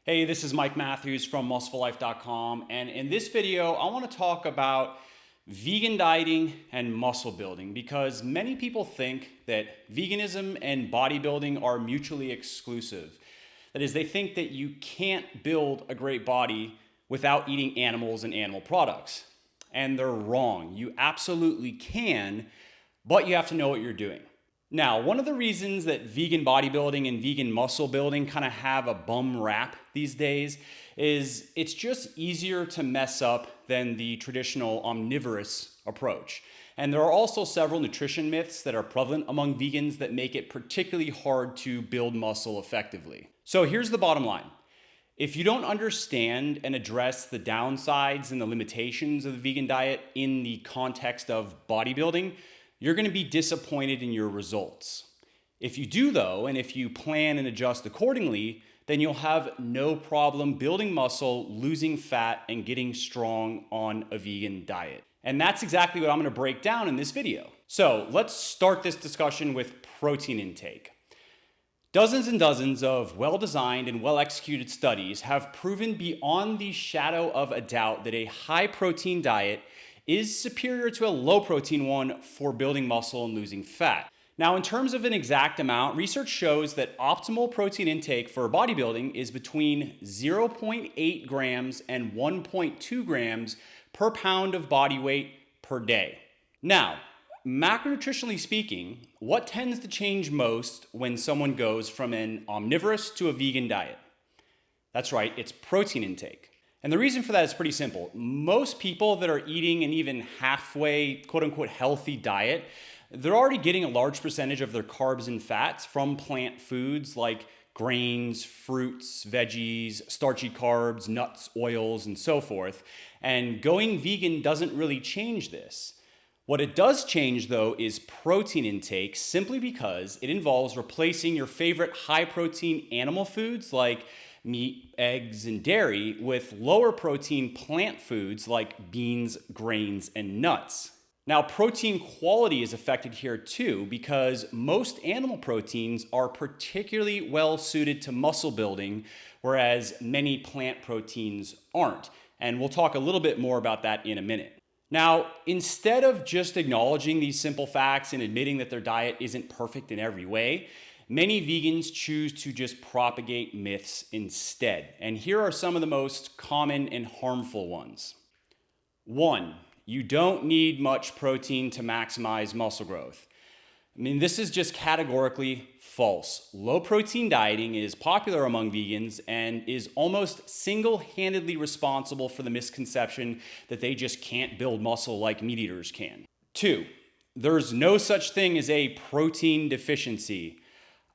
Hey, this is Mike Matthews from musclelife.com, and in this video, I want to talk about vegan dieting and muscle building because many people think that veganism and bodybuilding are mutually exclusive. That is, they think that you can't build a great body without eating animals and animal products. And they're wrong. You absolutely can, but you have to know what you're doing. Now, one of the reasons that vegan bodybuilding and vegan muscle building kind of have a bum rap these days is it's just easier to mess up than the traditional omnivorous approach. And there are also several nutrition myths that are prevalent among vegans that make it particularly hard to build muscle effectively. So here's the bottom line. If you don't understand and address the downsides and the limitations of the vegan diet in the context of bodybuilding, you're going to be disappointed in your results. If you do though, and if you plan and adjust accordingly, then you'll have no problem building muscle, losing fat, and getting strong on a vegan diet. And that's exactly what I'm going to break down in this video. So let's start this discussion with protein intake. Dozens and dozens of well-designed and well-executed studies have proven beyond the shadow of a doubt that a high-protein diet is superior to a low-protein one for building muscle and losing fat. Now, in terms of an exact amount, research shows that optimal protein intake for bodybuilding is between 0.8 grams and 1.2 grams per pound of body weight per day. Now, macronutritionally speaking, what tends to change most when someone goes from an omnivorous to a vegan diet? That's right, it's protein intake. And the reason for that is pretty simple. Most people that are eating an even halfway, quote unquote, healthy diet, they're already getting a large percentage of their carbs and fats from plant foods like grains, fruits, veggies, starchy carbs, nuts, oils, and so forth. And going vegan doesn't really change this. What it does change, though, is protein intake, simply because it involves replacing your favorite high-protein animal foods like meat, eggs, and dairy with lower protein plant foods like beans, grains, and nuts. Now, protein quality is affected here too because most animal proteins are particularly well suited to muscle building, whereas many plant proteins aren't. And we'll talk a little bit more about that in a minute. Now, instead of just acknowledging these simple facts and admitting that their diet isn't perfect in every way, many vegans choose to just propagate myths instead. And here are some of the most common and harmful ones. 1, you don't need much protein to maximize muscle growth. This is just categorically false. Low protein dieting is popular among vegans and is almost single-handedly responsible for the misconception that they just can't build muscle like meat eaters can. 2, there's no such thing as a protein deficiency.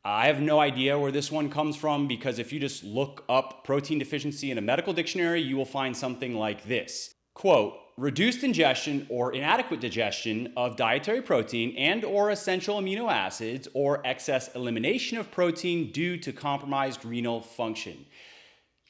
I have no idea where this one comes from because if you just look up protein deficiency in a medical dictionary, you will find something like this. Quote, reduced ingestion or inadequate digestion of dietary protein and or essential amino acids or excess elimination of protein due to compromised renal function.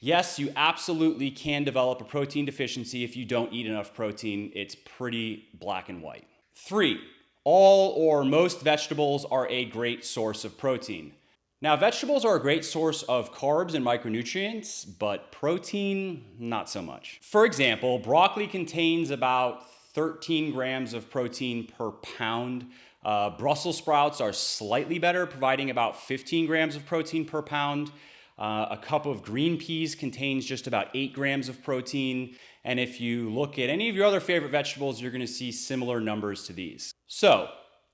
Yes, you absolutely can develop a protein deficiency if you don't eat enough protein. It's pretty black and white. 3, all or most vegetables are a great source of protein. Now, vegetables are a great source of carbs and micronutrients, but protein, not so much. For example, broccoli contains about 13 grams of protein per pound. Brussels sprouts are slightly better, providing about 15 grams of protein per pound. A cup of green peas contains just about 8 grams of protein. And if you look at any of your other favorite vegetables, you're going to see similar numbers to these. So,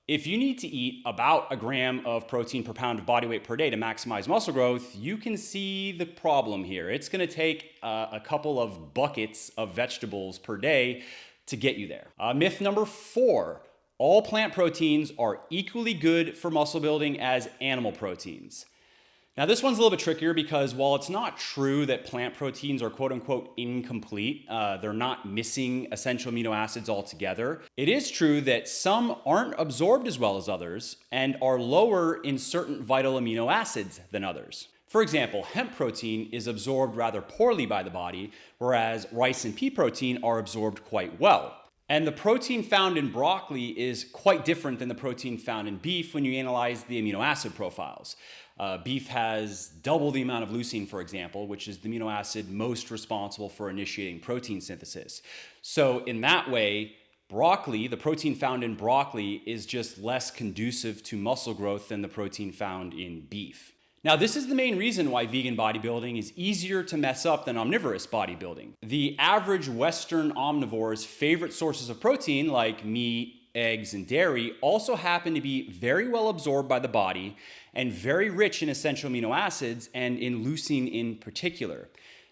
if you need to eat about 1 gram of protein per pound of body weight per day to maximize muscle growth, you can see the problem here. It's going to take a couple of buckets of vegetables per day to get you there. Myth number 4, all plant proteins are equally good for muscle building as animal proteins. Now, this one's a little bit trickier because while it's not true that plant proteins are quote unquote incomplete, they're not missing essential amino acids altogether, it is true that some aren't absorbed as well as others and are lower in certain vital amino acids than others. For example, hemp protein is absorbed rather poorly by the body, whereas rice and pea protein are absorbed quite well. And the protein found in broccoli is quite different than the protein found in beef when you analyze the amino acid profiles. Beef has double the amount of leucine, for example, which is the amino acid most responsible for initiating protein synthesis. So in that way, broccoli, the protein found in broccoli, is just less conducive to muscle growth than the protein found in beef. Now, this is the main reason why vegan bodybuilding is easier to mess up than omnivorous bodybuilding. The average Western omnivore's favorite sources of protein, like meat, eggs, and dairy, also happen to be very well absorbed by the body and very rich in essential amino acids and in leucine in particular.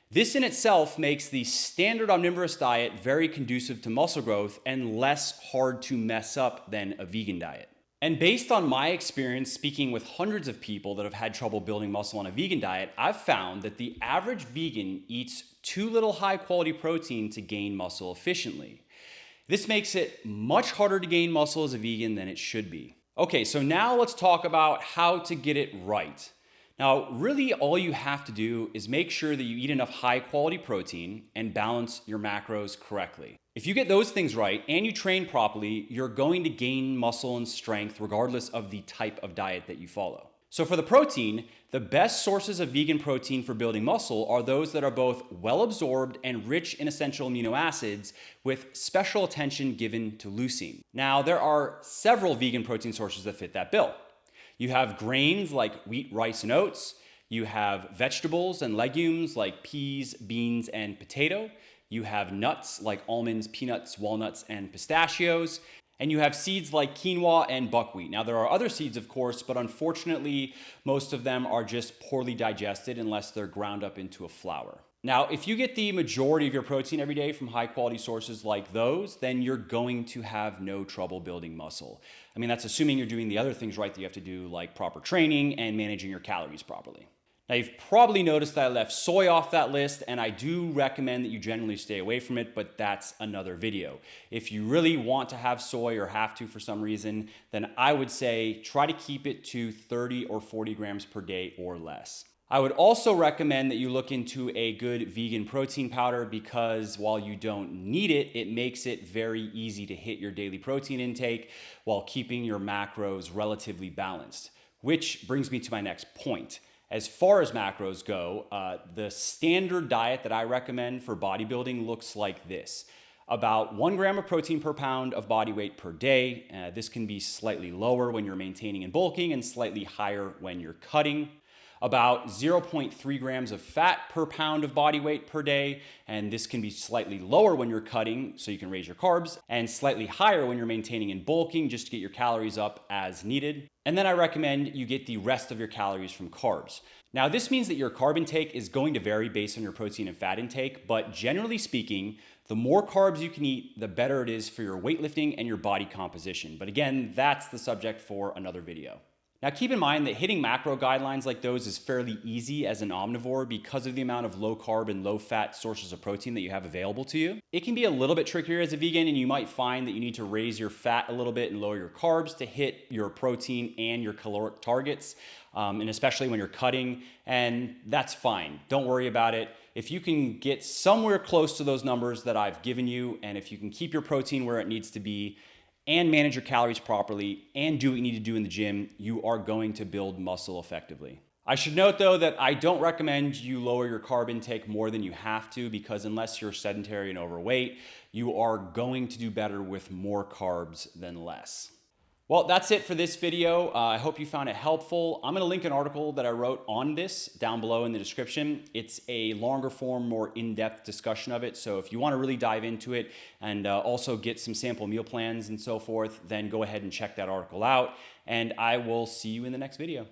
This in itself makes the standard omnivorous diet very conducive to muscle growth and less hard to mess up than a vegan diet. And based on my experience speaking with hundreds of people that have had trouble building muscle on a vegan diet, I've found that the average vegan eats too little high-quality protein to gain muscle efficiently. This makes it much harder to gain muscle as a vegan than it should be. Okay, so now let's talk about how to get it right. Now, really all you have to do is make sure that you eat enough high-quality protein and balance your macros correctly. If you get those things right and you train properly, you're going to gain muscle and strength regardless of the type of diet that you follow. So for the protein, the best sources of vegan protein for building muscle are those that are both well absorbed and rich in essential amino acids with special attention given to leucine. Now, there are several vegan protein sources that fit that bill. You have grains like wheat, rice, and oats. You have vegetables and legumes like peas, beans, and potato. You have nuts like almonds, peanuts, walnuts, and pistachios. And you have seeds like quinoa and buckwheat. Now, there are other seeds, of course, but unfortunately, most of them are just poorly digested unless they're ground up into a flour. Now, if you get the majority of your protein every day from high-quality sources like those, then you're going to have no trouble building muscle. I mean, that's assuming you're doing the other things right that you have to do, like proper training and managing your calories properly. Now, you've probably noticed that I left soy off that list, and I do recommend that you generally stay away from it, but that's another video. If you really want to have soy or have to for some reason, then I would say try to keep it to 30 or 40 grams per day or less. I would also recommend that you look into a good vegan protein powder because while you don't need it, it makes it very easy to hit your daily protein intake while keeping your macros relatively balanced. Which brings me to my next point. As far as macros go, the standard diet that I recommend for bodybuilding looks like this. About 1 gram of protein per pound of body weight per day. This can be slightly lower when you're maintaining and bulking and slightly higher when you're cutting. About 0.3 grams of fat per pound of body weight per day, and this can be slightly lower when you're cutting so you can raise your carbs, and slightly higher when you're maintaining and bulking just to get your calories up as needed. And then I recommend you get the rest of your calories from carbs. Now, this means that your carb intake is going to vary based on your protein and fat intake, but generally speaking, the more carbs you can eat, the better it is for your weightlifting and your body composition. But again, that's the subject for another video. Now, keep in mind that hitting macro guidelines like those is fairly easy as an omnivore because of the amount of low carb and low fat sources of protein that you have available to you. It can be a little bit trickier as a vegan, and you might find that you need to raise your fat a little bit and lower your carbs to hit your protein and your caloric targets, and especially when you're cutting, and that's fine. Don't worry about it. If you can get somewhere close to those numbers that I've given you, and if you can keep your protein where it needs to be, and manage your calories properly, and do what you need to do in the gym, you are going to build muscle effectively. I should note though that I don't recommend you lower your carb intake more than you have to because unless you're sedentary and overweight, you are going to do better with more carbs than less. Well, that's it for this video. I hope you found it helpful. I'm gonna link an article that I wrote on this down below in the description. It's a longer form, more in-depth discussion of it. So if you wanna really dive into it and also get some sample meal plans and so forth, then go ahead and check that article out. And I will see you in the next video.